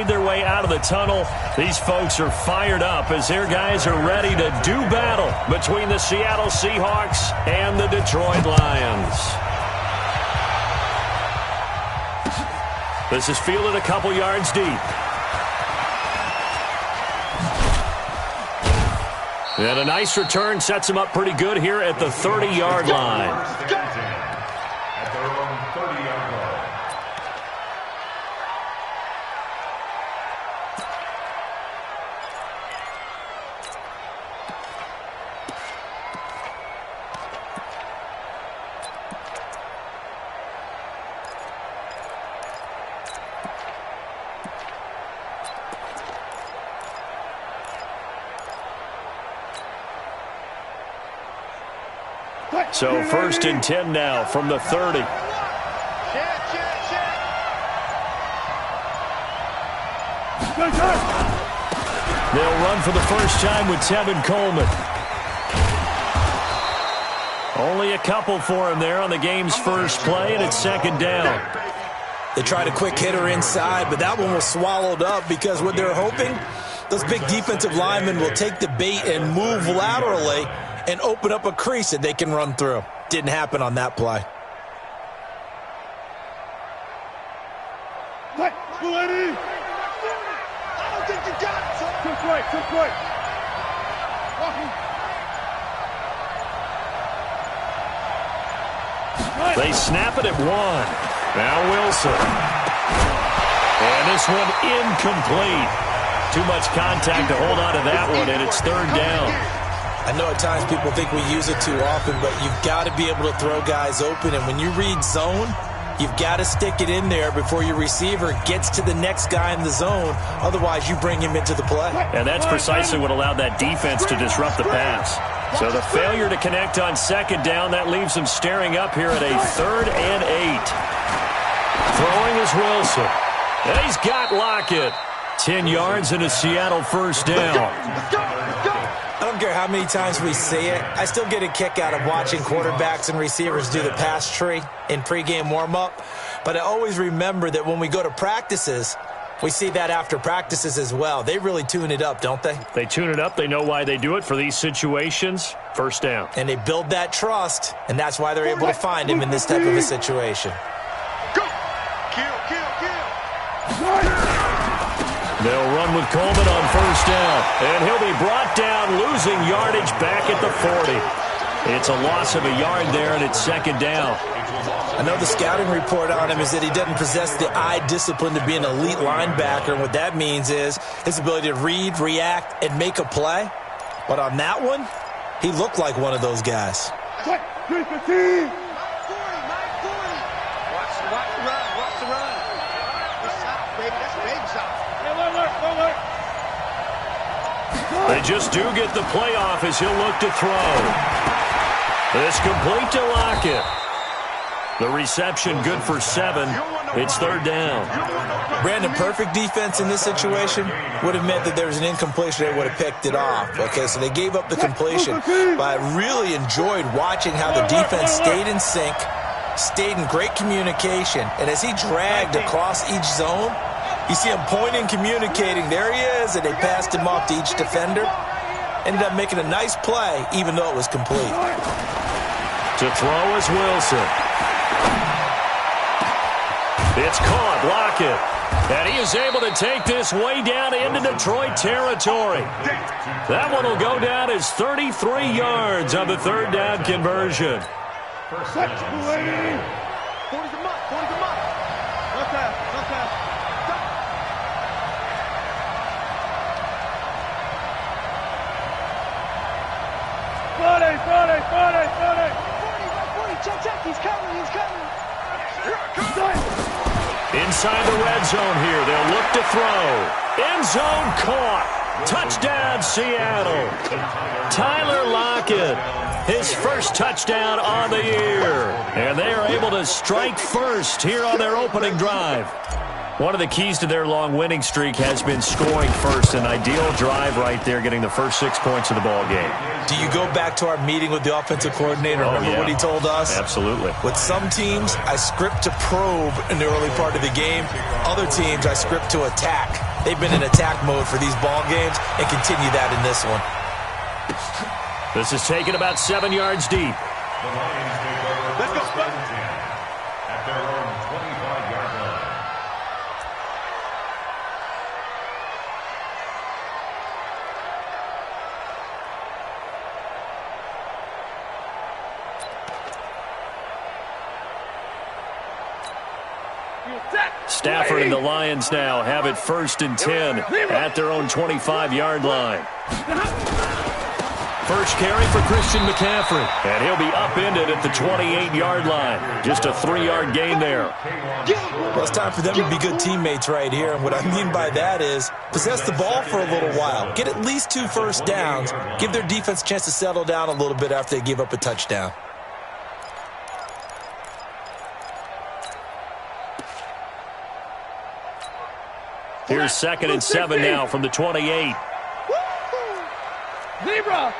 made their way out of the tunnel. These folks are fired up as their guys are ready to do battle between the Seattle Seahawks and the Detroit Lions. This is fielded a couple yards deep. And a nice return sets him up pretty good here at the 30-yard line. So 1st and 10 now from the 30. They'll run for the first time with Tevin Coleman. Only a couple for him there on the game's first play, and it's 2nd down. They tried a quick hitter inside, but that one was swallowed up because what they're hoping, those big defensive linemen will take the bait and move laterally and open up a crease that they can run through. Didn't happen on that play. I don't think you got it. Took right. They snap it at 1. Now Wilson. And this one incomplete. Too much contact to hold on to that one, and it's 3rd down. I know at times people think we use it too often, but you've got to be able to throw guys open. And when you read zone, you've got to stick it in there before your receiver gets to the next guy in the zone. Otherwise, you bring him into the play. And that's precisely what allowed that defense to disrupt the pass. So the failure to connect on 2nd down, that leaves them staring up here at a 3rd and 8. Throwing is Wilson. And he's got Lockett. 10 yards and a Seattle 1st down. I don't care how many times we see it. I still get a kick out of watching quarterbacks and receivers do the pass tree in pregame warm-up. But I always remember that when we go to practices, we see that after practices as well. They really tune it up, don't they? They tune it up. They know why they do it for these situations. 1st down. And they build that trust, and that's why they're able to find him in this type of a situation. Go! Kill. They'll run with Coleman on 1st down. And he'll be brought down, losing yardage back at the 40. It's a loss of a yard there, and it's 2nd down. I know the scouting report on him is that he doesn't possess the eye discipline to be an elite linebacker. And what that means is his ability to read, react, and make a play. But on that one, he looked like one of those guys. Watch the run. They just do get the playoff as he'll look to throw. This complete to Lockett. The reception good for 7. It's 3rd down. Brandon, perfect defense in this situation would have meant that there was an incompletion. They would have picked it off. Okay, so they gave up the completion. But I really enjoyed watching how the defense stayed in sync, stayed in great communication. And as he dragged across each zone, you see him pointing, communicating. There he is, and they passed him off to each defender. Ended up making a nice play, even though it was complete. To throw is Wilson. It's caught, Lockett. And he is able to take this way down into Detroit territory. That one will go down as 33 yards on the 3rd down conversion. Check, he's coming. Inside the red zone here, they'll look to throw. End zone caught. Touchdown, Seattle. Tyler Lockett, his first touchdown on the year. And they are able to strike first here on their opening drive. One of the keys to their long winning streak has been scoring first. An ideal drive right there, getting the first 6 points of the ball game. Do you go back to our meeting with the offensive coordinator? Remember what he told us? Absolutely. With some teams, I script to probe in the early part of the game. Other teams, I script to attack. They've been in attack mode for these ball games and continue that in this one. This is taken about 7 yards deep. Let's go. At their own 25-yard line. Stafford and the Lions now have it 1st and 10 at their own 25-yard line. First carry for Christian McCaffrey, and he'll be upended at the 28-yard line. Just a 3-yard gain there. Well, it's time for them to be good teammates right here, and what I mean by that is possess the ball for a little while, get at least 2 first downs, give their defense a chance to settle down a little bit after they give up a touchdown. Here's 2nd and 7 now from the 28. Zebra.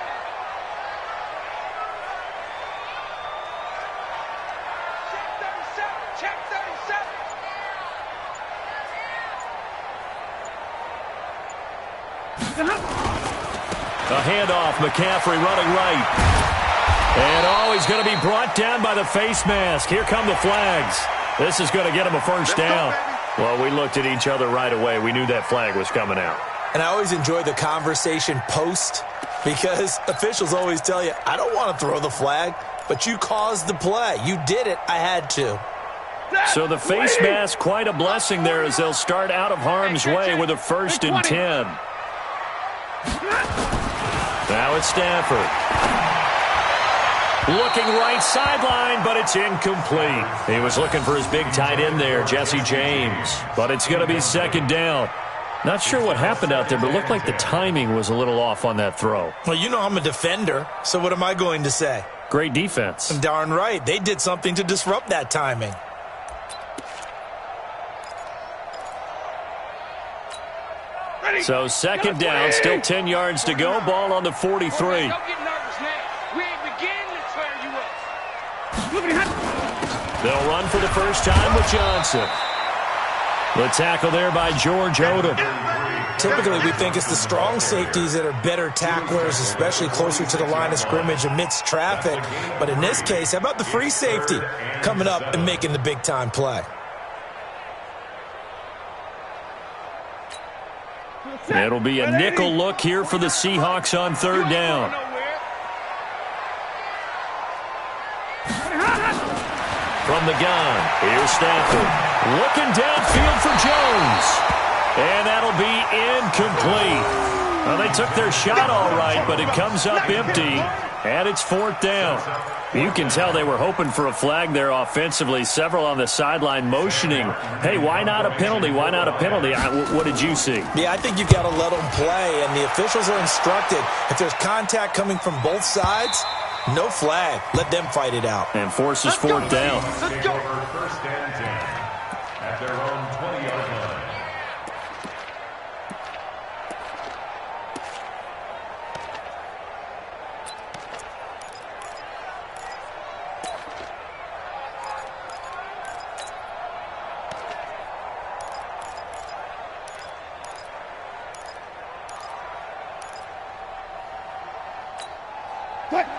Check 37. A handoff, McCaffrey running right. And he's going to be brought down by the face mask. Here come the flags. This is going to get him a first down. Well, we looked at each other right away. We knew that flag was coming out. And I always enjoy the conversation post because officials always tell you, I don't want to throw the flag, but you caused the play. You did it. I had to. So the face mask, quite a blessing there as they'll start out of harm's way with a 1st and 10. Now it's Stafford. Looking right sideline, but it's incomplete. He was looking for his big tight end there, Jesse James. But it's going to be 2nd down. Not sure what happened out there, but it looked like the timing was a little off on that throw. Well, you know I'm a defender, so what am I going to say? Great defense. Darn right. They did something to disrupt that timing. So 2nd down, still 10 yards to go. Ball on the 43. Don't get nervous now. We ain't beginning to tear you up. They'll run for the first time with Johnson. The tackle there by George Odom. Typically, we think it's the strong safeties that are better tacklers, especially closer to the line of scrimmage amidst traffic. But in this case, how about the free safety coming up and making the big-time play? It'll be a nickel look here for the Seahawks on 3rd down. From the gun, here's Stafford. Looking downfield for Jones. And that'll be incomplete. Well, they took their shot all right, but it comes up empty. And it's 4th down. You can tell they were hoping for a flag there offensively. Several on the sideline motioning, hey, why not a penalty? Why not a penalty? What did you see? Yeah, I think you've got to let them play, and the officials are instructed. If there's contact coming from both sides, no flag. Let them fight it out. And forces 4th down. Let's go. 1st and 10 at their own 20-yard line.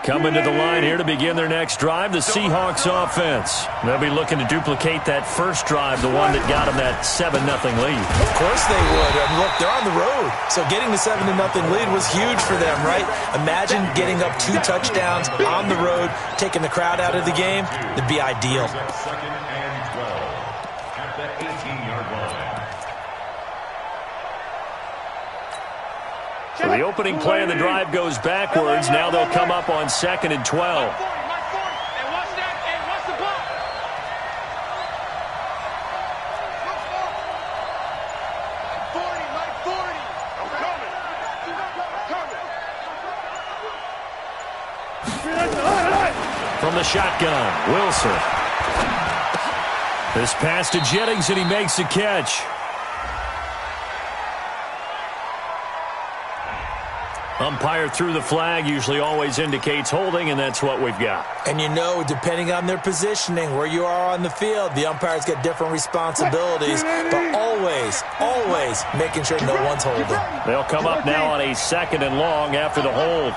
Coming to the line here to begin their next drive, the Seahawks offense. They'll be looking to duplicate that first drive, the one that got them that 7-0 lead. Of course they would. And look, they're on the road. So getting the 7-0 lead was huge for them, right? Imagine getting up 2 touchdowns on the road, taking the crowd out of the game. It'd be ideal. 2nd and 12 at the 18-yard line. So the opening play of the drive goes backwards. Now they'll come up on 2nd and 12. And watch that. And watch the ball. Mike 40. I'm coming. From the shotgun, Wilson. This pass to Jennings, and he makes the catch. Umpire threw the flag, usually always indicates holding, and that's what we've got. And you know, depending on their positioning, where you are on the field, the umpires get different responsibilities, but always making sure no one's holding. They'll come up now on a 2nd and long after the hold.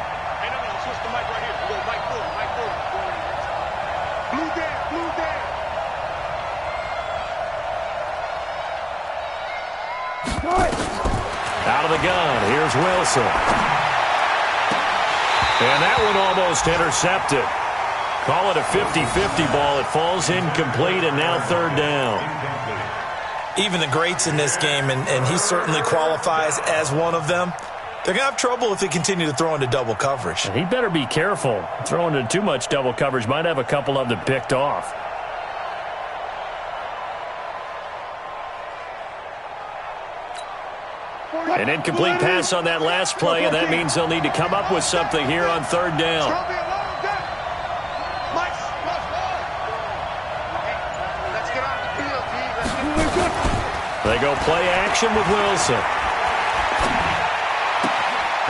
Out of the gun, here's Wilson. And that one almost intercepted. Call it a 50-50 ball. It falls incomplete, and now 3rd down. Even the greats in this game, and he certainly qualifies as one of them, they're going to have trouble if they continue to throw into double coverage. And he better be careful. Throwing into too much double coverage might have a couple of them picked off. An incomplete pass on that last play, and that means they'll need to come up with something here on 3rd down. They go play action with Wilson.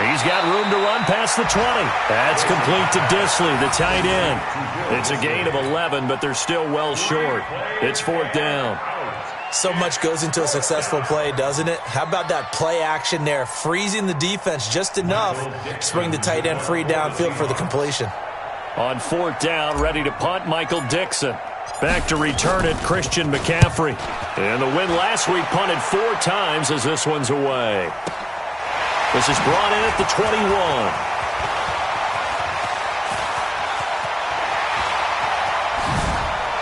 He's got room to run past the 20. That's complete to Disley, the tight end. It's a gain of 11, but they're still well short. It's 4th down. So much goes into a successful play, doesn't it? How about that play action there, freezing the defense just enough to bring the tight end free downfield for the completion. On 4th down, ready to punt, Michael Dixon. Back to return it, Christian McCaffrey. And the win last week punted 4 times as this one's away. This is brought in at the 21.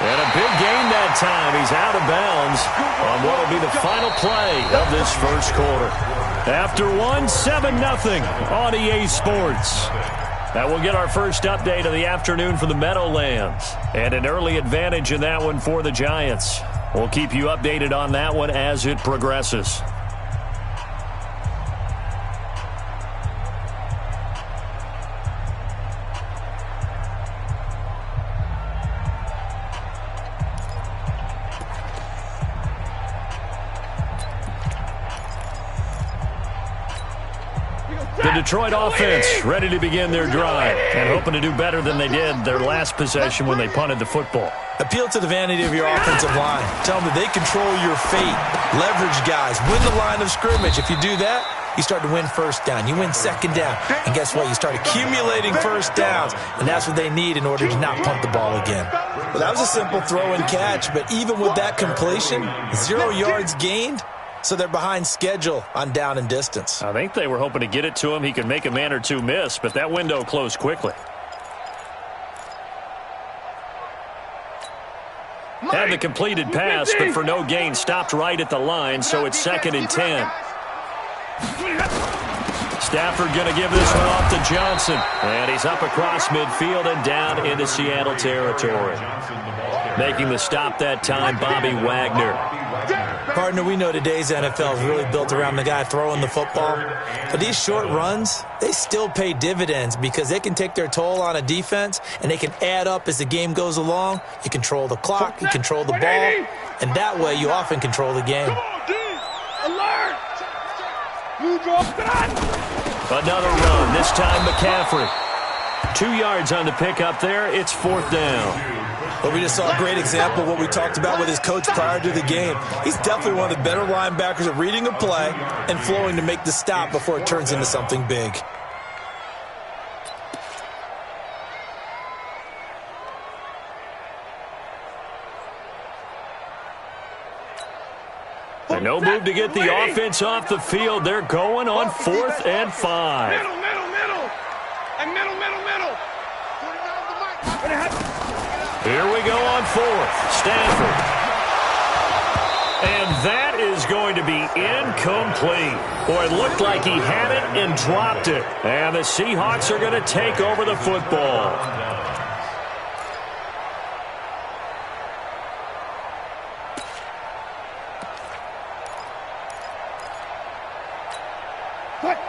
And a big gain that time. He's out of bounds on what will be the final play of this first quarter. After 7-0 on EA Sports. That will get our first update of the afternoon for the Meadowlands. And an early advantage in that one for the Giants. We'll keep you updated on that one as it progresses. The Detroit offense ready to begin their drive and hoping to do better than they did their last possession when they punted the football. Appeal to the vanity of your offensive line. Tell them that they control your fate. Leverage guys. Win the line of scrimmage. If you do that, you start to win 1st down. You win 2nd down. And guess what? You start accumulating 1st downs. And that's what they need in order to not punt the ball again. Well, that was a simple throw and catch. But even with that completion, 0 yards gained. So they're behind schedule on down and distance. I think they were hoping to get it to him. He could make a man or two miss, but that window closed quickly. Had the completed pass, but for no gain, stopped right at the line, so it's 2nd and 10. Stafford going to give this one off to Johnson. And he's up across midfield and down into Seattle territory. Making the stop that time, Bobby Wagner. Partner, we know today's NFL is really built around the guy throwing the football. But these short runs, they still pay dividends because they can take their toll on a defense and they can add up as the game goes along. You control the clock, you control the ball, and that way you often control the game. Alert! Another run, this time McCaffrey. 2 yards on the pickup there. It's 4th down. But we just saw a great example of what we talked about with his coach prior to the game. He's definitely one of the better linebackers at reading a play and flowing to make the stop before it turns into something big. And no move to get the offense off the field. They're going on 4th and 5. Middle. And middle. Here we go on 4th. Stafford. And that is going to be incomplete. Boy, it looked like he had it and dropped it. And the Seahawks are going to take over the football.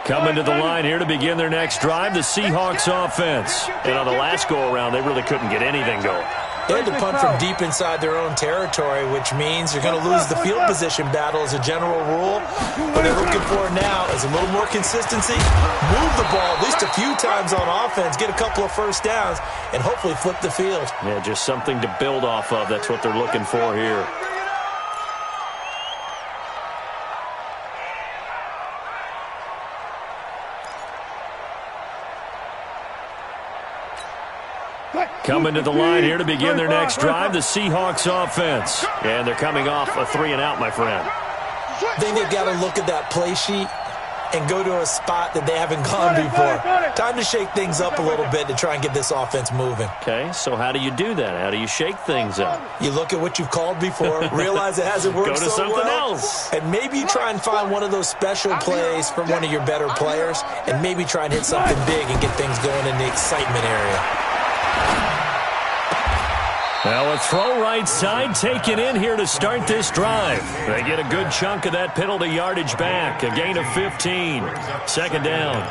Coming to the line here to begin their next drive, the Seahawks offense. And on the last go-around, they really couldn't get anything going. They had to punt from deep inside their own territory, which means you're going to lose the field position battle as a general rule. What they're looking for now is a little more consistency, move the ball at least a few times on offense, get a couple of first downs, and hopefully flip the field. Yeah, just something to build off of. That's what they're looking for here. Coming to the line here to begin their next drive, the Seahawks offense. And they're coming off a 3-and-out, my friend. I think they've got to look at that play sheet and go to a spot that they haven't gone before. Time to shake things up a little bit to try and get this offense moving. Okay, so how do you do that? How do you shake things up? You look at what you've called before, realize it hasn't worked so well. Go to something else. And maybe try and find one of those special plays from one of your better players, and maybe try and hit something big and get things going in the excitement area. Now a throw right side taken in here to start this drive. They get a good chunk of that penalty yardage back. A gain of 15. Second down.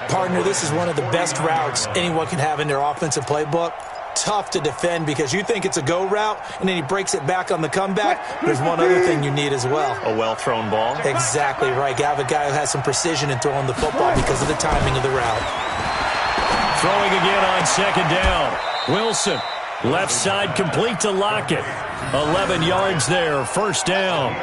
Partner, this is one of the best routes anyone can have in their offensive playbook. Tough to defend because you think it's a go route, and then he breaks it back on the comeback. There's one other thing you need as well. A well-thrown ball. Exactly right. You have a guy who has some precision in throwing the football because of the timing of the route. Throwing again on second down. Wilson. Left side complete to Lockett. 11 yards there, first down.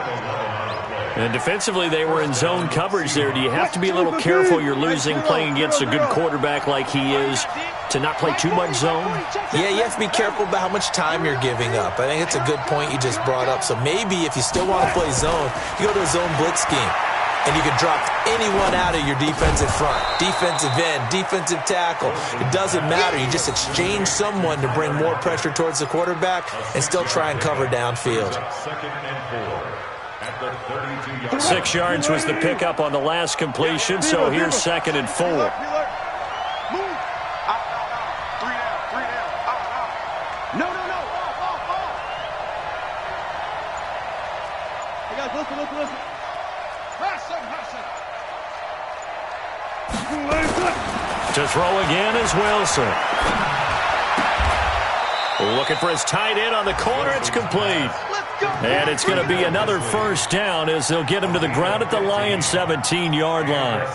And defensively, they were in zone coverage there. Do you have to be a little careful you're losing playing against a good quarterback like he is to not play too much zone? Yeah, you have to be careful about how much time you're giving up. I think it's a good point you just brought up. So maybe if you still want to play zone, you go to a zone blitz scheme. And you can drop anyone out of your defensive front, defensive end, defensive tackle. It doesn't matter. You just exchange someone to bring more pressure towards the quarterback and still try and cover downfield. 6 yards was the pickup on the last completion, so here's 2nd and 4. Listen. To throw again is Wilson. Looking for his tight end on the corner. It's complete. And it's going to be another first down as they'll get him to the ground at the Lions' 17-yard line.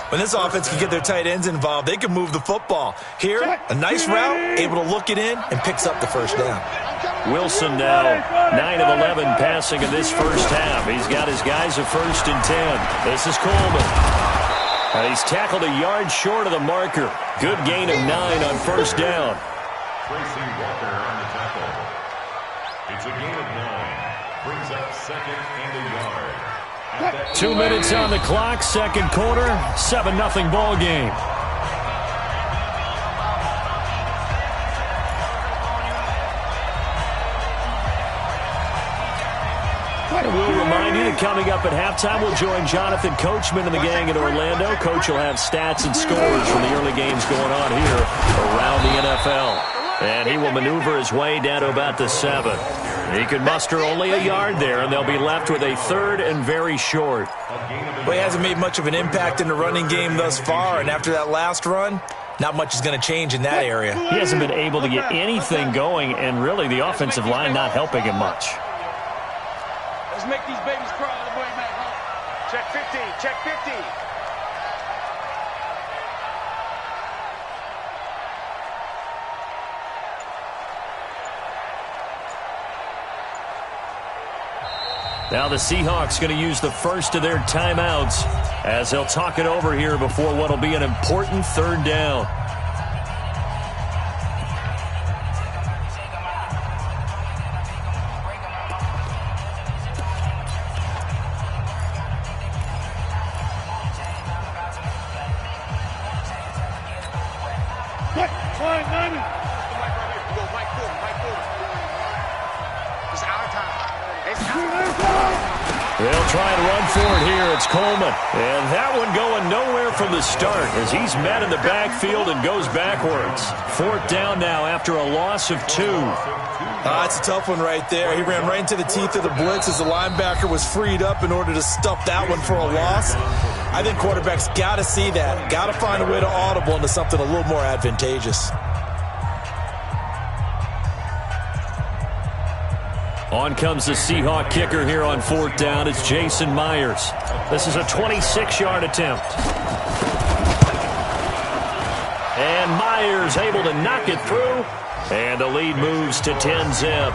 When this offense can get their tight ends involved, they can move the football. Here, a nice route, able to look it in, and picks up the first down. Wilson now 9 of 11 passing in this first half. He's got his guys a 1st and 10. This is Coleman. He's tackled a yard short of the marker. Good gain of 9 on first down. Tracy Walker on the tackle. It's a gain of 9. Brings up 2nd and a yard. 2 minutes on the clock, second quarter, 7-0 ball game. We'll remind you that coming up at halftime, we'll join Jonathan Coachman and the gang in Orlando. Coach will have stats and scores from the early games going on here around the NFL. And he will maneuver his way down to about the 7. He could muster only a yard there, and they'll be left with a 3rd and very short. Well, he hasn't made much of an impact in the running game thus far, and after that last run, not much is going to change in that area. He hasn't been able to get anything going, and really the offensive line not helping him much. Let's make these babies cry all the way back home. Check 50, check 50. Now the Seahawks going to use the first of their timeouts as they'll talk it over here before what will be an important 3rd down. They'll try and run for it here. It's Coleman. And that one going nowhere from the start as he's met in the backfield and goes backwards. 4th down now after a loss of 2. That's a tough one right there. He ran right into the teeth of the blitz as the linebacker was freed up in order to stuff that one for a loss. I think quarterbacks got to see that. Got to find a way to audible into something a little more advantageous. On comes the Seahawk kicker here on 4th down. It's Jason Myers. This is a 26-yard attempt. And Myers able to knock it through. And the lead moves to 10-zip.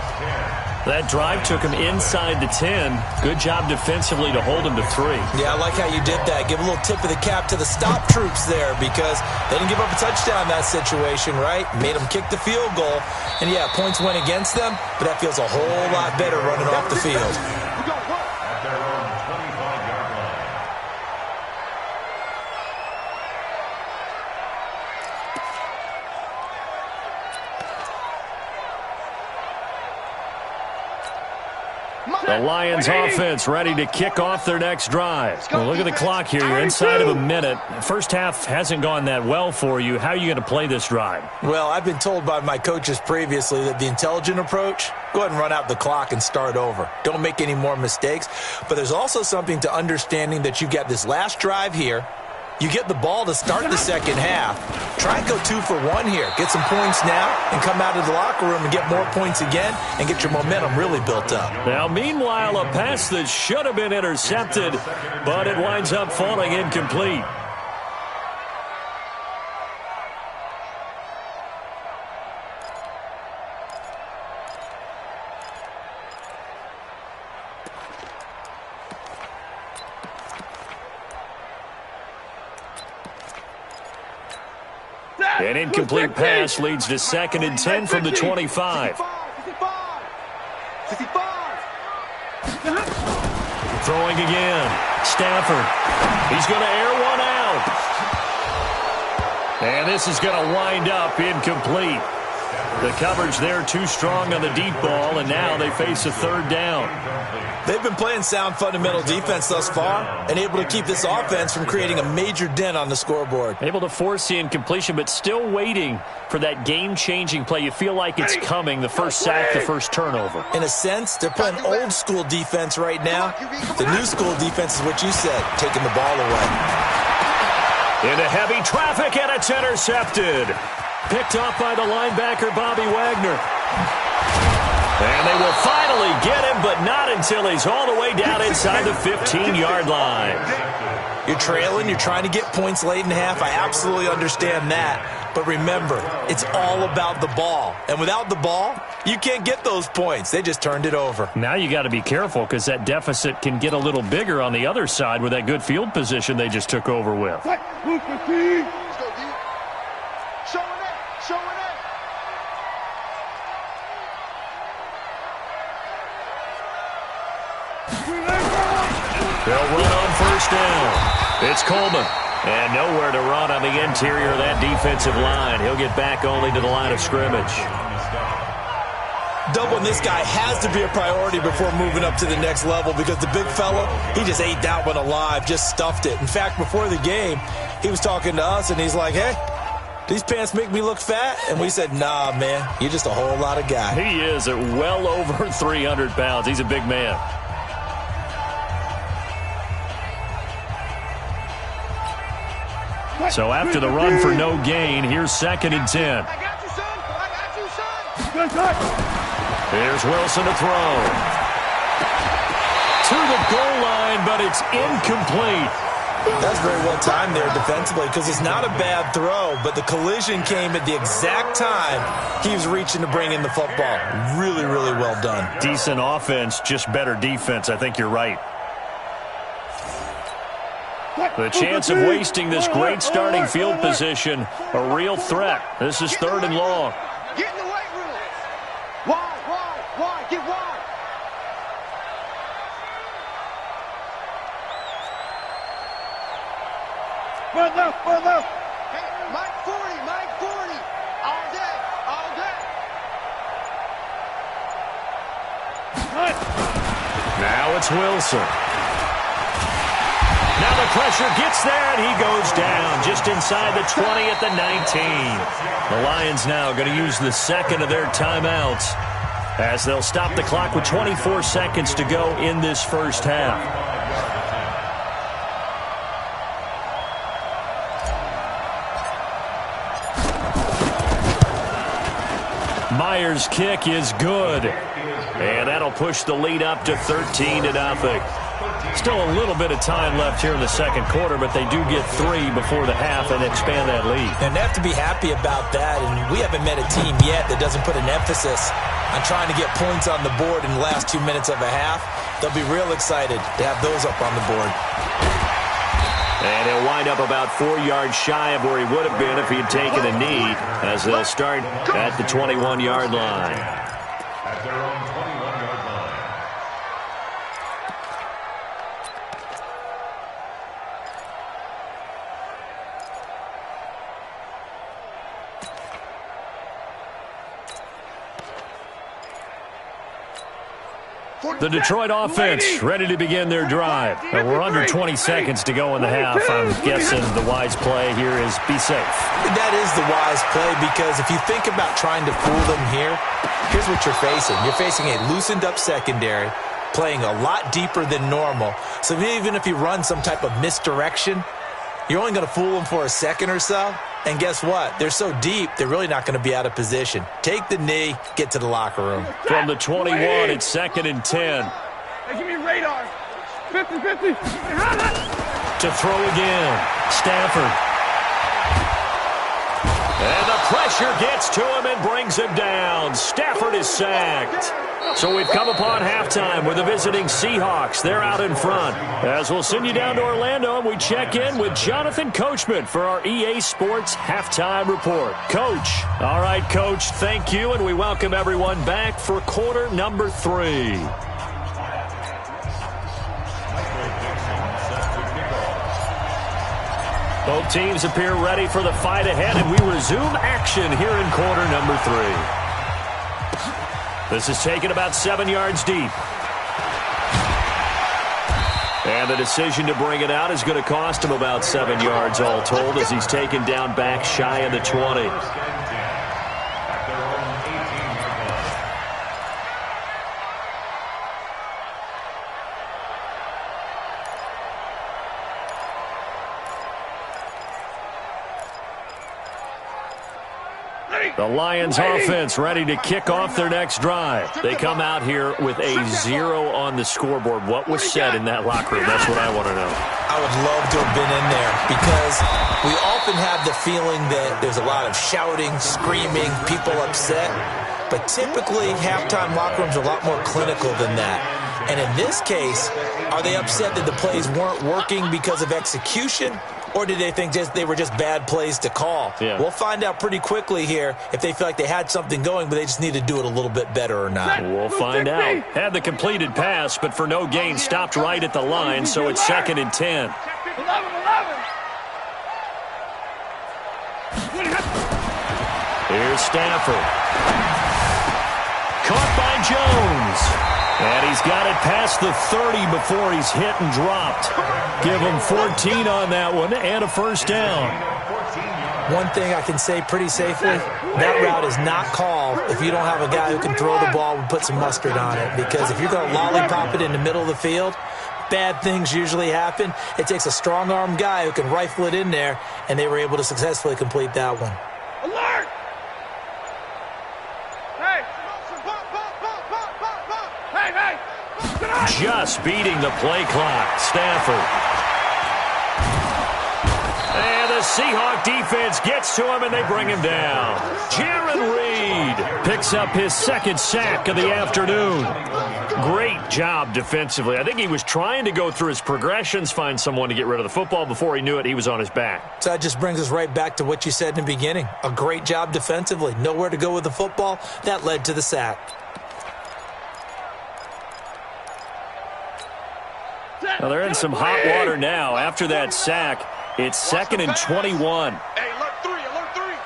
That drive took him inside the 10. Good job defensively to hold him to 3. Yeah, I like how you did that. Give a little tip of the cap to the stop troops there because they didn't give up a touchdown in that situation, right? Made them kick the field goal. And, yeah, points went against them, but that feels a whole lot better running off the field. At their own 25-yard line. The Lions offense ready to kick off their next drive. Well, look at the clock here. You're inside of a minute. First half hasn't gone that well for you. How are you going to play this drive? Well, I've been told by my coaches previously that the intelligent approach, go ahead and run out the clock and start over. Don't make any more mistakes. But there's also something to understanding that you got this last drive here. You get the ball to start the second half. Try and go 2 for 1 here. Get some points now and come out of the locker room and get more points again and get your momentum really built up. Now, meanwhile, a pass that should have been intercepted, but it winds up falling incomplete. An incomplete pass leads to 2nd and 10 from the 25. Throwing again. Stafford. He's going to air one out. And this is going to wind up incomplete. The coverage there too strong on the deep ball, and now they face a 3rd down. They've been playing sound fundamental defense thus far and able to keep this offense from creating a major dent on the scoreboard. Able to force the incompletion, but still waiting for that game-changing play. You feel like it's coming, the first sack, the first turnover. In a sense, they're playing old-school defense right now. The new-school defense is what you said, taking the ball away. Into heavy traffic, and it's intercepted. Picked off by the linebacker, Bobby Wagner. And they will finally get him, but not until he's all the way down inside the 15-yard line. You're trailing. You're trying to get points late in half. I absolutely understand that. But remember, it's all about the ball. And without the ball, you can't get those points. They just turned it over. Now you got to be careful because that deficit can get a little bigger on the other side with that good field position they just took over with. They'll run on 1st down. It's Coleman. And nowhere to run on the interior of that defensive line. He'll get back only to the line of scrimmage. Doubling this guy has to be a priority before moving up to the next level because the big fella, he just ate that one alive, just stuffed it. In fact, before the game, he was talking to us, and he's like, hey, these pants make me look fat? And we said, nah, man, you're just a whole lot of guy. He is at well over 300 pounds. He's a big man. So after the run for no gain, here's 2nd and 10. I got you, son. I got you, son. Here's Wilson to throw. To the goal line, but it's incomplete. That's very well timed there defensively because it's not a bad throw, but the collision came at the exact time he was reaching to bring in the football. Really, really well done. Decent offense, just better defense. I think you're right. The chance of wasting this great starting field position, a real threat. This is 3rd and long. Get in the weight room. Wide. Get wide. Well, hey, Mike 40. All day. Now it's Wilson. Now the pressure gets there, and he goes down just inside the 20 at the 19. The Lions now going to use the 2nd of their timeouts as they'll stop the clock with 24 seconds to go in this first half. Meyer's kick is good. And that'll push the lead up to 13-0. Still a little bit of time left here in the second quarter, but they do get 3 before the half and expand that lead. And they have to be happy about that. And we haven't met a team yet that doesn't put an emphasis on trying to get points on the board in the last 2 minutes of a half. They'll be real excited to have those up on the board. And he'll wind up about 4 yards shy of where he would have been if he had taken a knee, as they'll start at the 21-yard line. At their own 21-yard line. The Detroit offense ready to begin their drive. And we're under 20 seconds to go in the half. I'm guessing the wise play here is be safe. That is the wise play, because if you think about trying to fool them here, here's what you're facing. You're facing a loosened up secondary, playing a lot deeper than normal. So even if you run some type of misdirection, you're only going to fool them for a second or so. And guess what? They're so deep, they're really not going to be out of position. Take the knee, get to the locker room. From the 21, it's 2nd and 10. Hey, give me radar. 50-50. To throw again. Stafford. And the pressure gets to him and brings him down. Stafford is sacked. So we've come upon halftime with the visiting Seahawks. They're out in front. As we'll send you down to Orlando, and we check in with Jonathan Coachman for our EA Sports Halftime Report. Coach. All right, Coach, thank you, and we welcome everyone back for quarter number 3. Both teams appear ready for the fight ahead, and we resume action here in quarter number 3. This is taken about 7 yards deep. And the decision to bring it out is going to cost him about 7 yards all told, as he's taken down back shy of the 20. The Lions offense ready to kick off their next drive. They come out here with a 0 on the scoreboard. What was said in that locker room? That's what I want to know. I would love to have been in there, because we often have the feeling that there's a lot of shouting, screaming, people upset. But typically, halftime locker rooms are a lot more clinical than that. And in this case, are they upset that the plays weren't working because of execution? Or did they think they were just bad plays to call? Yeah. We'll find out pretty quickly here if they feel like they had something going, but they just need to do it a little bit better or not. We'll find out. Had the completed pass, but for no gain, stopped right at the line, so it's 2nd and 10. 11. Here's Stafford. Caught by Jones. And he's got it past the 30 before he's hit and dropped. Give him 14 on that one and a first down. One thing I can say pretty safely, that route is not called if you don't have a guy who can throw the ball and put some mustard on it. Because if you're going to lollipop it in the middle of the field, bad things usually happen. It takes a strong-arm guy who can rifle it in there, and they were able to successfully complete that one. Alert! Just beating the play clock. Stafford. And the Seahawk defense gets to him, and they bring him down. Jaron Reed picks up his 2nd sack of the afternoon. Great job defensively. I think he was trying to go through his progressions, find someone to get rid of the football. Before he knew it, he was on his back. So that just brings us right back to what you said in the beginning. A great job defensively. Nowhere to go with the football. That led to the sack. Now they're in some hot water now. After that sack, it's 2nd and 21. Hey, alert 3, alert 3.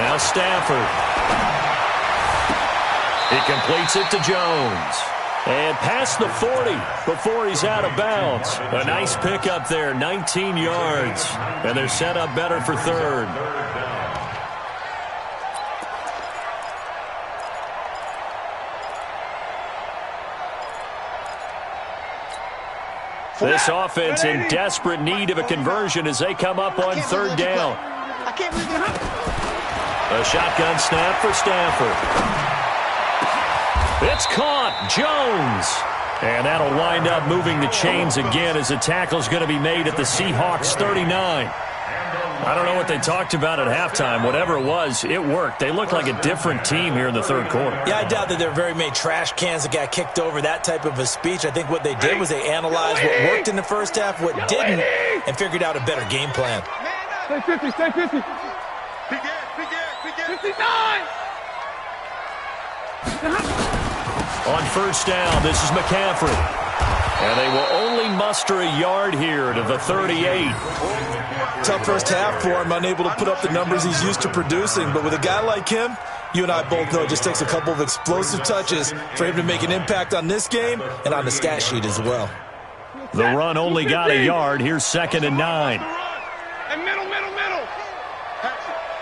Now Stafford. He completes it to Jones. And past the 40 before he's out of bounds. A nice pickup there, 19 yards. And they're set up better for 3rd. This offense in desperate need of a conversion as they come up on 3rd down. A shotgun snap for Stafford. It's caught. Jones. And that'll wind up moving the chains again as the tackle's going to be made at the Seahawks 39. I don't know what they talked about at halftime. Whatever it was, it worked. They looked like a different team here in the third quarter. Yeah, I doubt that there were very many trash cans that got kicked over, that type of a speech. I think what they did was they analyzed what worked in the first half, what didn't, and figured out a better game plan. Stay 50, stay 50. Big air, 59! On first down, this is McCaffrey. And they will only muster a yard here to the 38. Tough first half for him, unable to put up the numbers he's used to producing. But with a guy like him, you and I both know it just takes a couple of explosive touches for him to make an impact on this game and on the stat sheet as well. The run only got a yard. Here's 2nd and 9. And middle.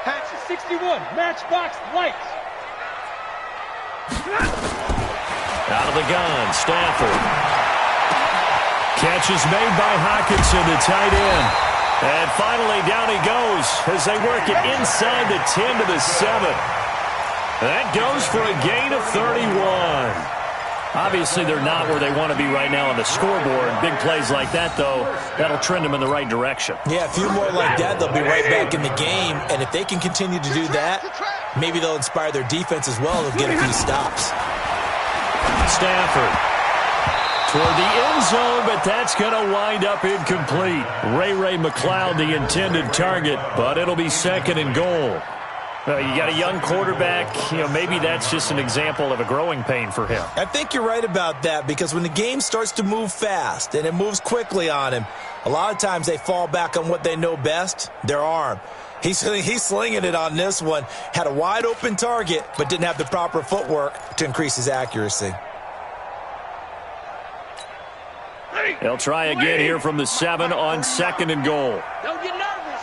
Hatchet, 61, matchbox, lights. Out of the gun, Stafford. Catch is made by Hockenson, the tight end. And finally, down he goes as they work it inside the 10 to the 7. That goes for a gain of 31. Obviously, they're not where they want to be right now on the scoreboard. Big plays like that, though, that'll trend them in the right direction. Yeah, a few more like that, they'll be right back in the game. And if they can continue to do that, maybe they'll inspire their defense as well. They'll get a few stops. Stafford toward the end zone, but that's going to wind up incomplete. Ray McLeod, the intended target, but it'll be 2nd and goal. You got a young quarterback. Maybe that's just an example of a growing pain for him. I think you're right about that, because when the game starts to move fast and it moves quickly on him, a lot of times they fall back on what they know best, their arm. He's slinging it on this one. Had a wide-open target, but didn't have the proper footwork to increase his accuracy. They'll try again here from the 7 on 2nd and goal. Don't get nervous.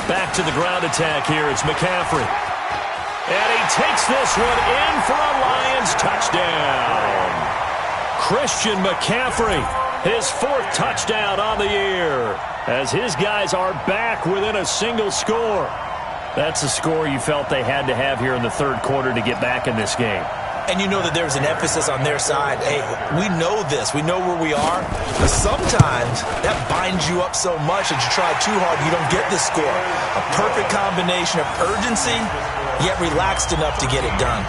Back to the ground attack here. It's McCaffrey. And he takes this one in for a Lions touchdown. Christian McCaffrey, his 4th touchdown on the year, as his guys are back within a single score. That's a score you felt they had to have here in the third quarter to get back in this game. And you know that there's an emphasis on their side. Hey, we know this. We know where we are. But sometimes that binds you up so much that you try too hard, you don't get the score. A perfect combination of urgency, yet relaxed enough to get it done.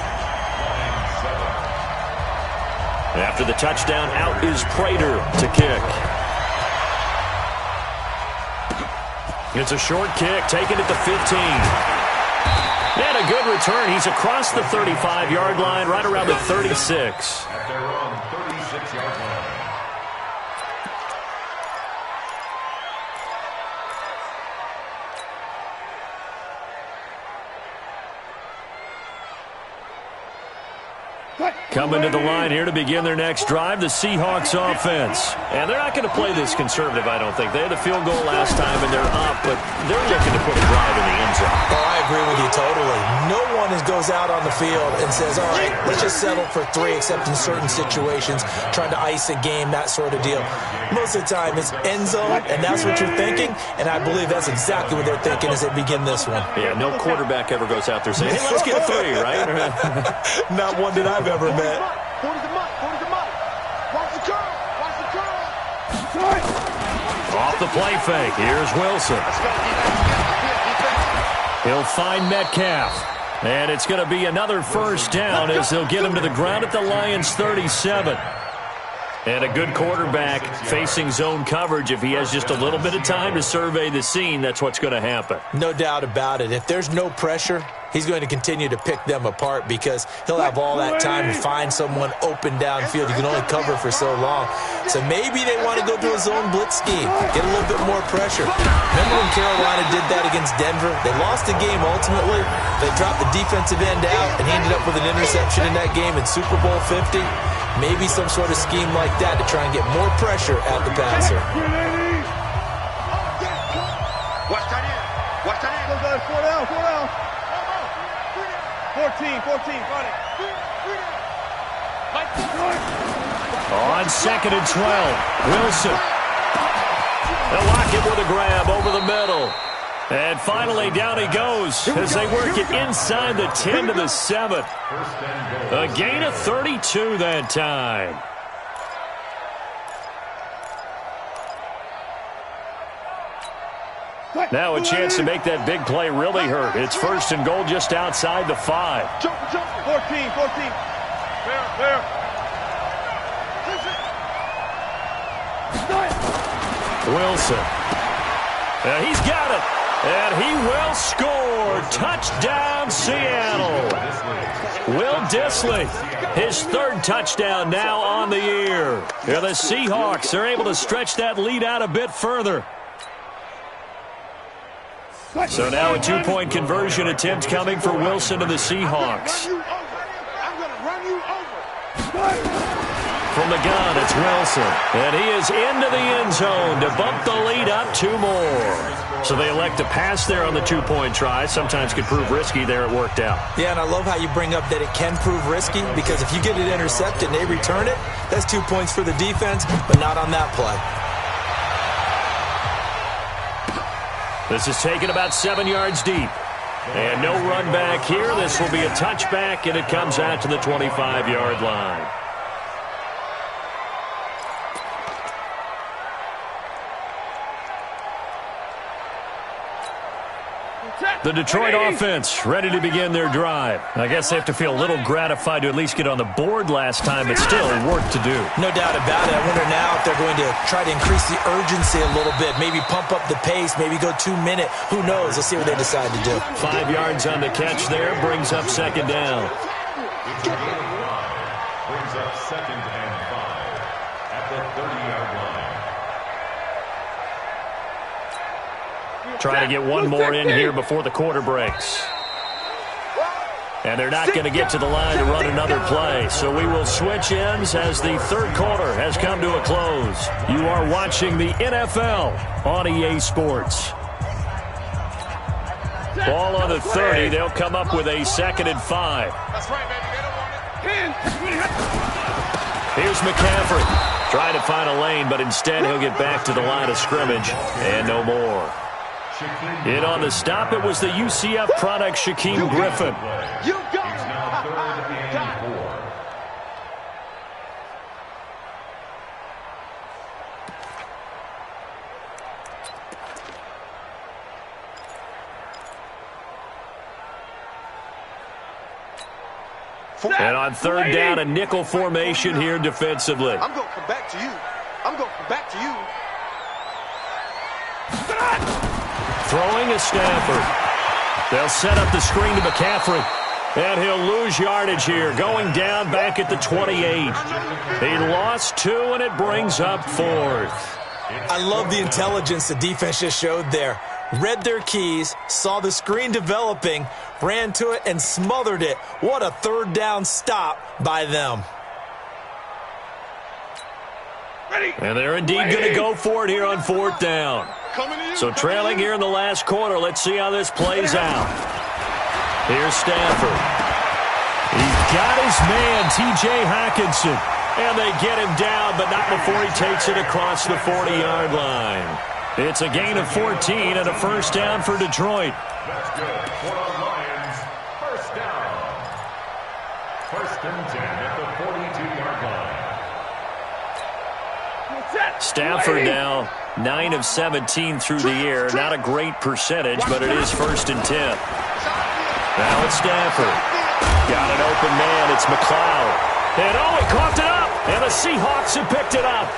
After the touchdown, out is Prater to kick. It's a short kick, taken at the 15. And a good return. He's across the 35-yard line, right around the 36. At their own 36-yard line. Coming to the line here to begin their next drive, the Seahawks offense. And they're not going to play this conservative, I don't think. They had a field goal last time, and they're up, but they're looking to put a drive in the end zone. Oh, I agree with you totally. No one goes out on the field and says, all right, let's just settle for 3, except in certain situations, trying to ice a game, that sort of deal. Most of the time, it's end zone, and that's what you're thinking, and I believe that's exactly what they're thinking as they begin this one. Yeah, no quarterback ever goes out there saying, hey, let's get 3, right? Not one that I've ever met. 40 the mutt. Watch the curl. Off the play fake, here's Wilson. He'll find Metcalf. And it's going to be another first down as they'll get him to the ground at the Lions 37. And a good quarterback facing zone coverage. If he has just a little bit of time to survey the scene, that's what's going to happen. No doubt about it. If there's no pressure, he's going to continue to pick them apart because he'll have all that time to find someone open downfield. You can only cover for so long. So maybe they want to go to a zone blitz scheme, get a little bit more pressure. Remember when Carolina did that against Denver? They lost the game ultimately. They dropped the defensive end out, and he ended up with an interception in that game in Super Bowl 50. Maybe some sort of scheme like that to try and get more pressure at the passer. Watch tight end. Watch tight end. 4 down. 14, got it. On 2nd and 12, Wilson. They'll lock him with a grab over the middle. And finally, down he goes as they work it inside the 10 to the 7. A gain of 32 that time. Now a chance to make that big play really hurt. It's first and goal just outside the 5. Jump. 14. Fair. Wilson. He's got it. And he will score. Touchdown, Seattle. Will Dissly, his third touchdown now on the year. The Seahawks are able to stretch that lead out a bit further. So now a two-point conversion attempt coming for Wilson to the Seahawks. I'm going to run you over. From the gun, it's Wilson. And he is into the end zone to bump the lead up 2 more. So they elect to pass there on the two-point try. Sometimes could prove risky. There it worked out. Yeah, and I love how you bring up that it can prove risky, because if you get it intercepted and they return it, that's 2 points for the defense, but not on that play. This is taken about 7 yards deep. And no run back here. This will be a touchback, and it comes out to the 25-yard line. The Detroit offense ready to begin their drive. I guess they have to feel a little gratified to at least get on the board last time, but still work to do. No doubt about it. I wonder now if they're going to try to increase the urgency a little bit, maybe pump up the pace, maybe go 2 minute. Who knows? Let's see what they decide to do. 5 yards on the catch there, brings up second down. It's a gain of 5. Brings up second and 5 at the 30-yard line. Try to get one more in here before the quarter breaks. And they're not going to get to the line to run another play. So we will switch ends as the third quarter has come to a close. You are watching the NFL on EA Sports. Ball on the 30. They'll come up with a 2nd and 5. That's right, baby. They don't want it. Here's McCaffrey. Trying to find a lane, but instead he'll get back to the line of scrimmage. And no more. In on the stop, it was the UCF product, Shaquem Griffin. You got it. It's now 3rd and 4. And on 3rd down, a nickel formation here defensively. I'm going to come back to you. Throwing is Stafford. They'll set up the screen to McCaffrey. And he'll lose yardage here, going down back at the 28. He lost 2, and it brings up 4th. I love the intelligence the defense just showed there. Read their keys, saw the screen developing, ran to it, and smothered it. What a 3rd down stop by them. And they're indeed going to go for it here on 4th down. So trailing here in the last quarter. Let's see how this plays out. Here's Stafford. He's got his man, T.J. Hockenson. And they get him down, but not before he takes it across the 40-yard line. It's a gain of 14 and a 1st down for Detroit. That's good for the Lions. 1st down. 1st and 10 at the 42-yard line. Stafford now 9 of 17 through the air. Not a great percentage, but it is 1st and 10. Now it's Stafford. Got an open man. It's McLeod. And oh, he coughed it up. And the Seahawks have picked it up.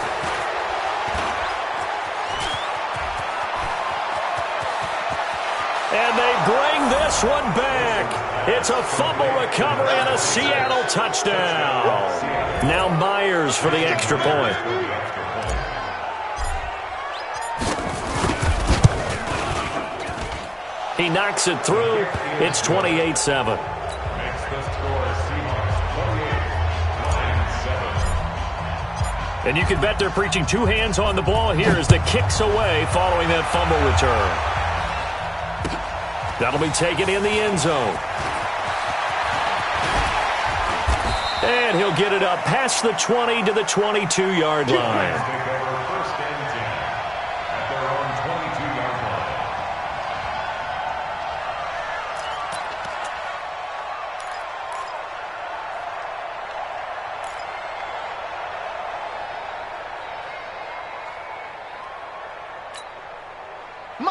And they bring this one back. It's a fumble recovery and a Seattle touchdown. Now Myers for the extra point. He knocks it through. It's 28-7. Makes the score Seahawks 28, Lions 7. And you can bet they're preaching 2 hands on the ball here as the kick's away following that fumble return. That'll be taken in the end zone. And he'll get it up past the 20 to the 22-yard line. Take over 1st and 10 at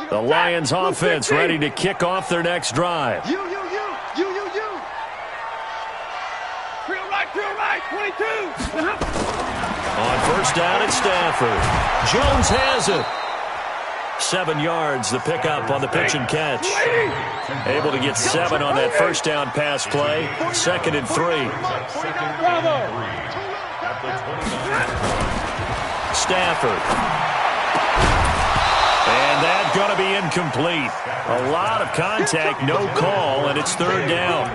The Lions offense ready to kick off their next drive. You. Real right, 22. On first down at Stafford. Jones has it. 7 yards, the pickup on the pitch and catch. Able to get 7 on that first down pass play. 2nd and 3. Stafford. And that's going to be incomplete. A lot of contact, no call, and it's 3rd down.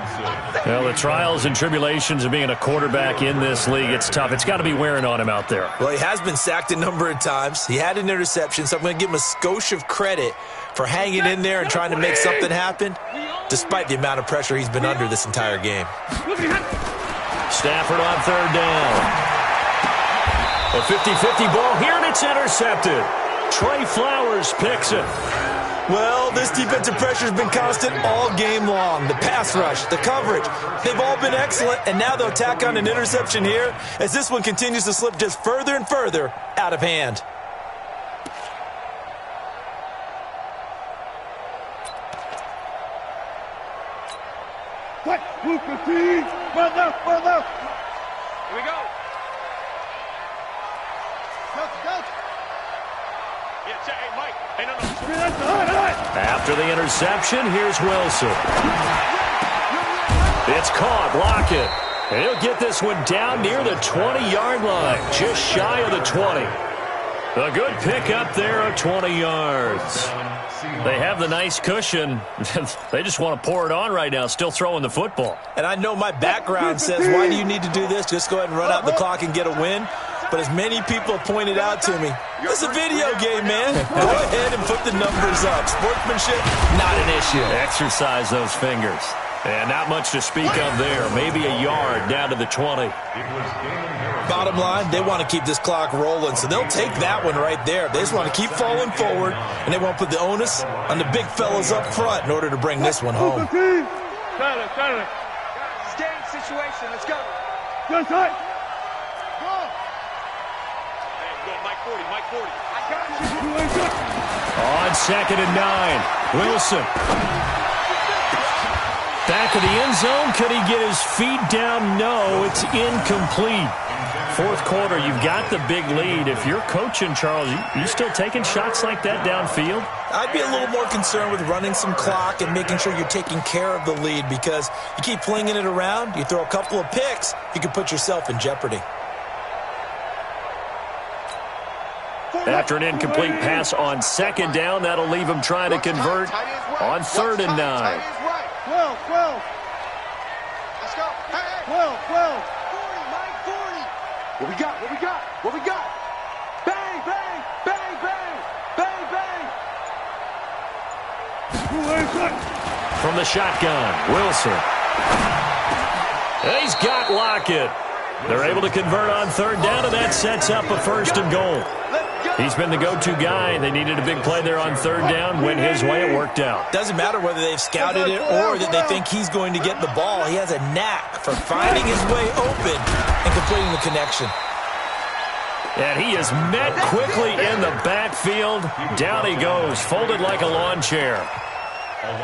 Well, the trials and tribulations of being a quarterback in this league, it's tough. It's got to be wearing on him out there. Well, he has been sacked a number of times. He had an interception, so I'm going to give him a skosh of credit for hanging in there and trying to make something happen, despite the amount of pressure he's been under this entire game. Stafford on 3rd down. A 50-50 ball here, and it's intercepted. Trey Flowers picks it. Well, this defensive pressure has been constant all game long. The pass rush, the coverage, they've all been excellent, and now they'll tack on an interception here as this one continues to slip just further and further out of hand. What? Further. Here we go. Go. Hey, Mike. Hey, no. After the interception, here's Wilson. It's caught. Lockett. And he'll get this one down near the 20-yard line, just shy of the 20. A good pickup there of 20 yards. They have the nice cushion. They just want to pour it on right now, still throwing the football. And I know my background says, why do you need to do this? Just go ahead and run out the clock and get a win. But as many people pointed out to me, it's a video game, man. Go ahead and put the numbers up. Sportsmanship, not an issue. Exercise those fingers. And not much to speak of there. Maybe a yard down to the 20. Bottom line, they want to keep this clock rolling, so they'll take that one right there. They just want to keep falling forward, and they want to put the onus on the big fellas up front in order to bring this one home. Stay in situation. Let's go. Good side. Mike 40. I got you. On 2nd and 9, Wilson. Back of the end zone. Could he get his feet down? No, it's incomplete. 4th quarter, you've got the big lead. If you're coaching, Charles, you still taking shots like that downfield? I'd be a little more concerned with running some clock and making sure you're taking care of the lead, because you keep flinging it around, you throw a couple of picks, you can put yourself in jeopardy. After an incomplete pass on 2nd down, that'll leave him trying to convert on 3rd and 9. 12. Let's go. Hey. 12. 40, Mike 40. What we got? Bang. From the shotgun, Wilson. He's got Lockett. They're able to convert on 3rd down, and that sets up a 1st and goal. He's been the go-to guy. They needed a big play there on 3rd down. Went his way, it worked out. Doesn't matter whether they've scouted it or that they think he's going to get the ball. He has a knack for finding his way open and completing the connection. And he is met quickly in the backfield. Down he goes, folded like a lawn chair.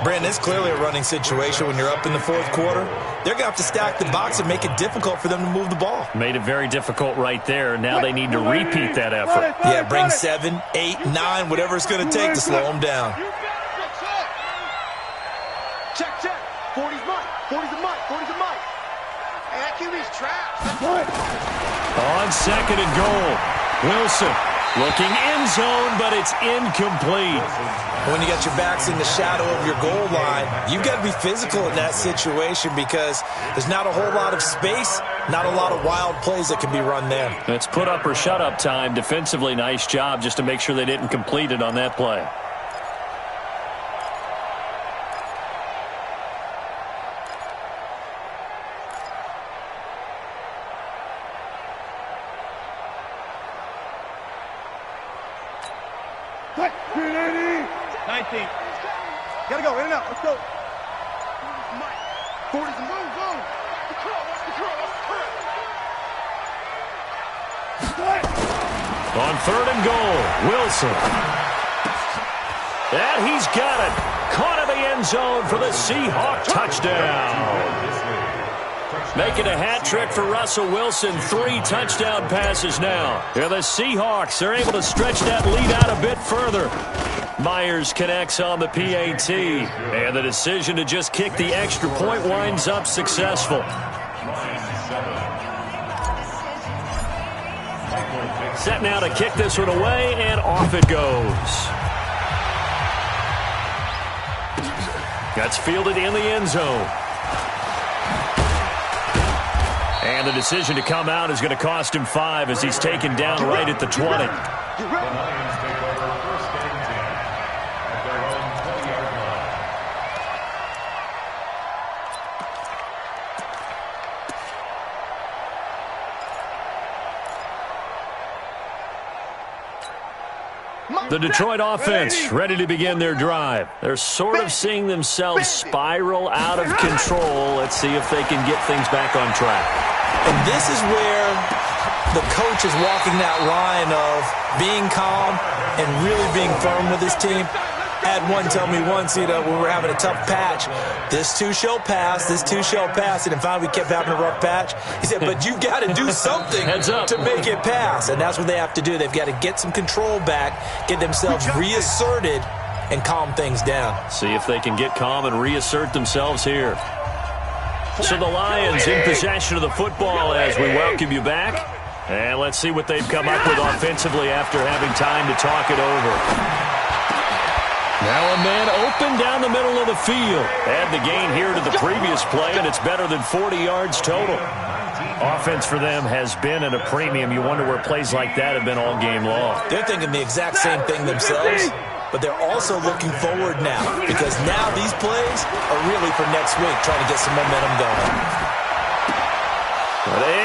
Brandon, it's clearly a running situation when you're up in the 4th quarter. They're going to have to stack the box and make it difficult for them to move the ball. Made it very difficult right there. Now they need to repeat that effort. Yeah, bring 7, 8, 9, whatever it's going to take to slow them down. Check. 40's Mike. 40's a Mike. Hey, that QB's trapped. On 2nd and goal, Wilson looking end zone, but it's incomplete. When you got your backs in the shadow of your goal line, you've got to be physical in that situation because there's not a whole lot of space, not a lot of wild plays that can be run there. It's put up or shut up time. Defensively, nice job just to make sure they didn't complete it on that play. Cut. 19. Gotta go, in and out. Let's go. 40's a move. On 3rd and goal, Wilson. And he's got it. Caught in the end zone for the Seahawk touchdown. Making a hat trick for Russell Wilson. 3 touchdown passes now. Here the Seahawks are able to stretch that lead out a bit further. Myers connects on the PAT. And the decision to just kick the extra point winds up successful. Set now to kick this one away, and off it goes. That's fielded in the end zone. And the decision to come out is going to cost him 5 as he's taken down right at the 20. The Lions take over 1st and 10 at their own 20-yard line. The Detroit offense ready to begin their drive. They're sort of seeing themselves spiral out of control. Let's see if they can get things back on track. And this is where the coach is walking that line of being calm and really being firm with his team. I had one tell me once, when we were having a tough patch, this too shall pass, this too shall pass. And finally we kept having a rough patch. He said, but you've got to do something to make it pass. And that's what they have to do. They've got to get some control back, get themselves reasserted, and calm things down. See if they can get calm and reassert themselves here. So the Lions in possession of the football as we welcome you back. And let's see what they've come up with offensively after having time to talk it over. Now a man open down the middle of the field. Add the gain here to the previous play, and it's better than 40 yards total. Offense for them has been at a premium. You wonder where plays like that have been all game long. They're thinking the exact same thing themselves. But they're also looking forward now because now these plays are really for next week, trying to get some momentum going.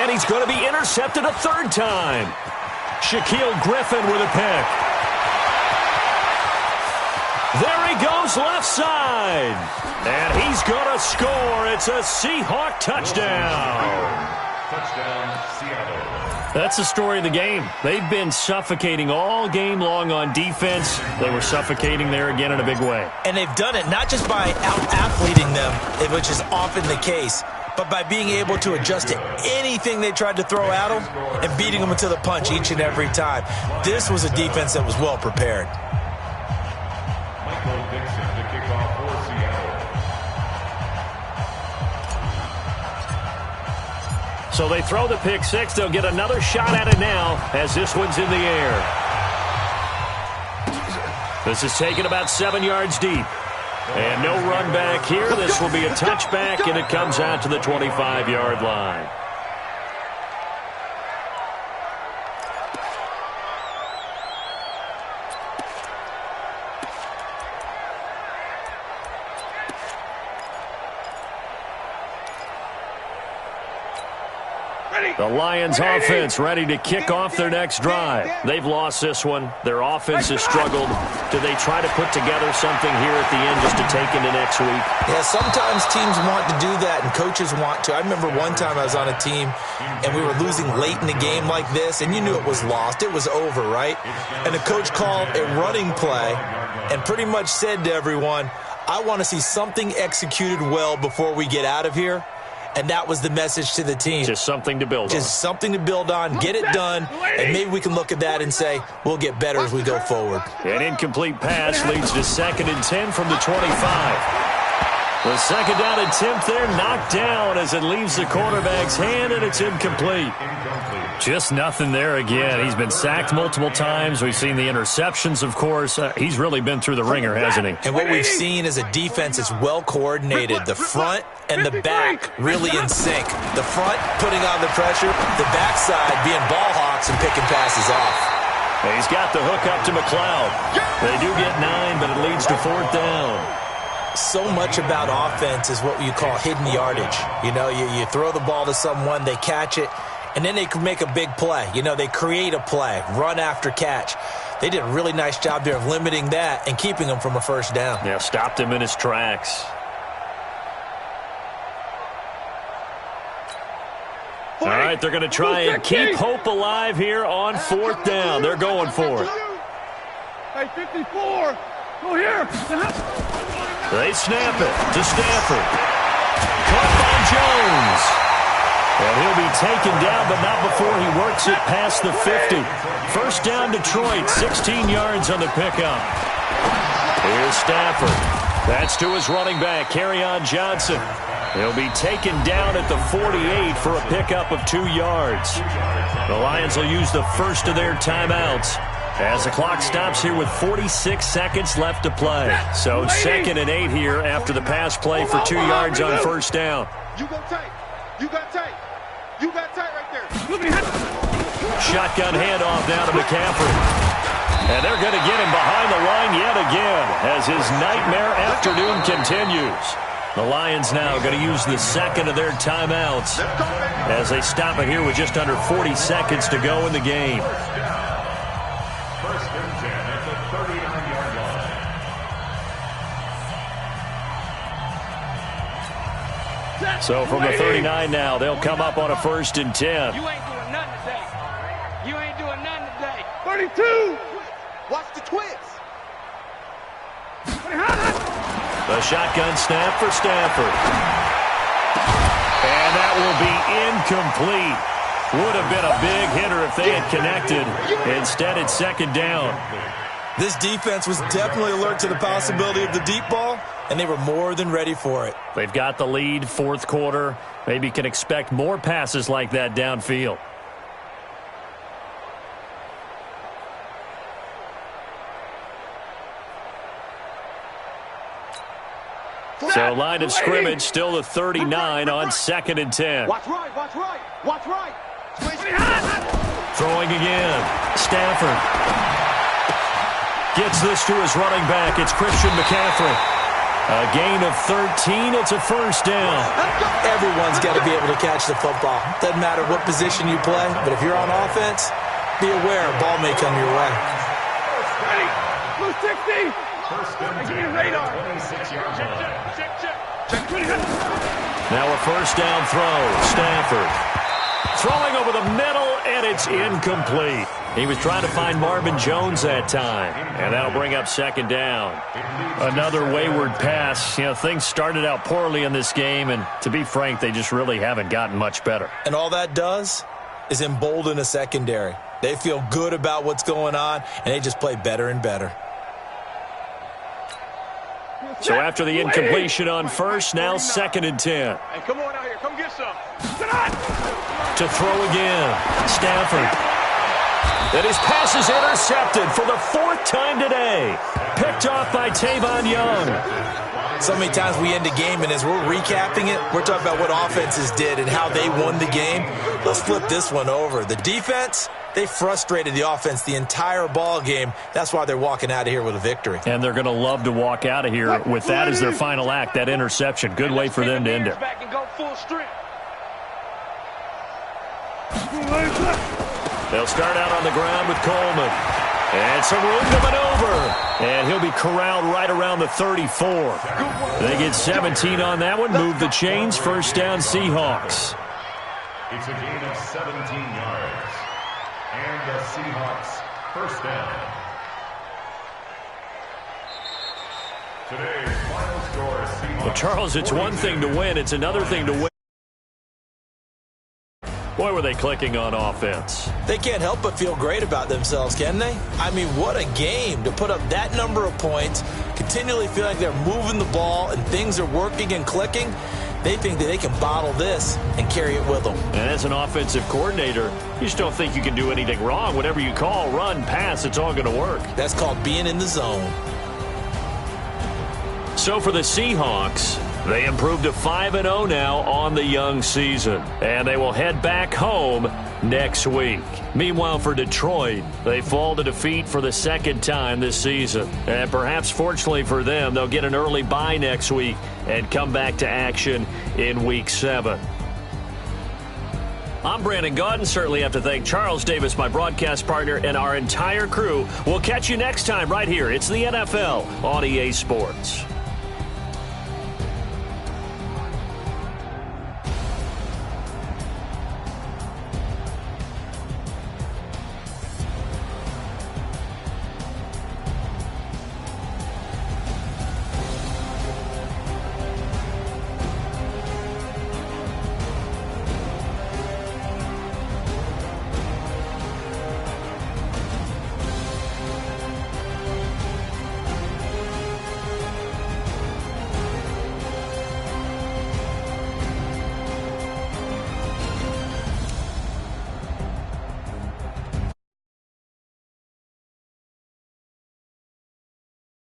And he's going to be intercepted a 3rd time. Shaquille Griffin with a pick. There he goes left side. And he's going to score. It's a Seahawk touchdown. Touchdown, Seattle. That's the story of the game. They've been suffocating all game long on defense. They were suffocating there again in a big way. And they've done it not just by out-athleting them, which is often the case, but by being able to adjust to anything they tried to throw at them and beating them to the punch each and every time. This was a defense that was well prepared. Michael Dixon to kick off for Seattle. So they throw the pick 6. They'll get another shot at it now as this one's in the air. This is taken about 7 yards deep. And no run back here. This will be a touchback, and it comes out to the 25-yard line. The Lions offense ready to kick off their next drive. They've lost this one. Their offense has struggled. Do they try to put together something here at the end just to take into next week? Yeah, sometimes teams want to do that and coaches want to. I remember one time I was on a team and we were losing late in the game like this, and you knew it was lost. It was over, right? And the coach called a running play and pretty much said to everyone, I want to see something executed well before we get out of here. And that was the message to the team. Just something to build on. Just something to build on, get it done, and maybe we can look at that and say, we'll get better as we go forward. An incomplete pass leads to 2nd and 10 from the 25. The 2nd down attempt there knocked down as it leaves the quarterback's hand, and it's incomplete. Just nothing there again. He's been sacked multiple times. We've seen the interceptions, of course. He's really been through the ringer, hasn't he? And what we've seen is a defense that's well coordinated. The front and the back really in sync. The front putting on the pressure, the backside being ball hawks and picking passes off. He's got the hook up to McLeod. They do get 9, but it leads to 4th down. So much about offense is what you call hidden yardage. You know, you throw the ball to someone, they catch it, and then they can make a big play. You know, they create a play, run after catch. They did a really nice job there of limiting that and keeping him from a 1st down. Yeah, stopped him in his tracks. All right, they're going to try and keep hope alive here on 4th down. They're going for it. Hey, 54. Go here. They snap it to Stafford. Caught by Jones. And he'll be taken down, but not before he works it past the 50. First down, Detroit, 16 yards on the pickup. Here's Stafford. That's to his running back, Kerryon Johnson. He'll be taken down at the 48 for a pickup of 2 yards. The Lions will use the first of their timeouts as the clock stops here with 46 seconds left to play. So 2nd and 8 here after the pass play for 2 yards on first down. You go tight. You got tight. You got tight right there. Shotgun handoff now to McCaffrey. And they're going to get him behind the line yet again as his nightmare afternoon continues. The Lions now going to use the second of their timeouts as they stop it here with just under 40 seconds to go in the game. First and 10 at the 39-yard line. So from the 39 now, they'll come up on a 1st and 10. You ain't doing nothing today. You ain't doing nothing today. 32. Watch the twist. The shotgun snap for Stafford. And that will be incomplete. Would have been a big hitter if they had connected. Instead, it's 2nd down. This defense was definitely alert to the possibility of the deep ball, and they were more than ready for it. They've got the lead, 4th quarter. Maybe can expect more passes like that downfield. So line of scrimmage still the 39 on 2nd and 10. Watch right, watch right, watch right. Throwing again. Stafford gets this to his running back. It's Christian McCaffrey. A gain of 13. It's a first down. Everyone's got to be able to catch the football. Doesn't matter what position you play, but if you're on offense, be aware a ball may come your way. Ready. Blue 60. First and 10 at the 26-yard line. Now a first down throw. Stafford throwing over the middle, and it's incomplete. He was trying to find Marvin Jones that time, and that'll bring up 2nd down. Another wayward pass. You know, things started out poorly in this game, and to be frank, they just really haven't gotten much better. And all that does is embolden a secondary. They feel good about what's going on, and they just play better and better. So after the incompletion on first, now 2nd and 10. Hey, come on out here. Come get some. To throw again. Stafford. And his pass is intercepted for the 4th time today. Picked off by Tavon Young. So many times we end a game, and as we're recapping it, we're talking about what offenses did and how they won the game. Let's flip this one over. The defense, they frustrated the offense the entire ball game. That's why they're walking out of here with a victory. And they're going to love to walk out of here with that as their final act, that interception. Good way for them to end it. Back and go full strength. They'll start out on the ground with Coleman. And some room to maneuver. And he'll be corralled right around the 34. They get 17 on that one. Move the chains. First down, Seahawks. It's a gain of 17 yards. And the Seahawks first down. Today's final score, Seahawks. Well, Charles, it's one thing to win. It's another thing to win. Boy, were they clicking on offense. They can't help but feel great about themselves, can they? I mean, what a game to put up that number of points, continually feel like they're moving the ball and things are working and clicking. They think that they can bottle this and carry it with them. And as an offensive coordinator, you just don't think you can do anything wrong. Whatever you call, run, pass, it's all going to work. That's called being in the zone. So for the Seahawks, they improved to 5-0 now on the young season. And they will head back home next week. Meanwhile, for Detroit, they fall to defeat for the 2nd time this season. And perhaps fortunately for them, they'll get an early bye next week and come back to action in Week 7. I'm Brandon Gaudin. Certainly have to thank Charles Davis, my broadcast partner, and our entire crew. We'll catch you next time right here. It's the NFL on EA Sports.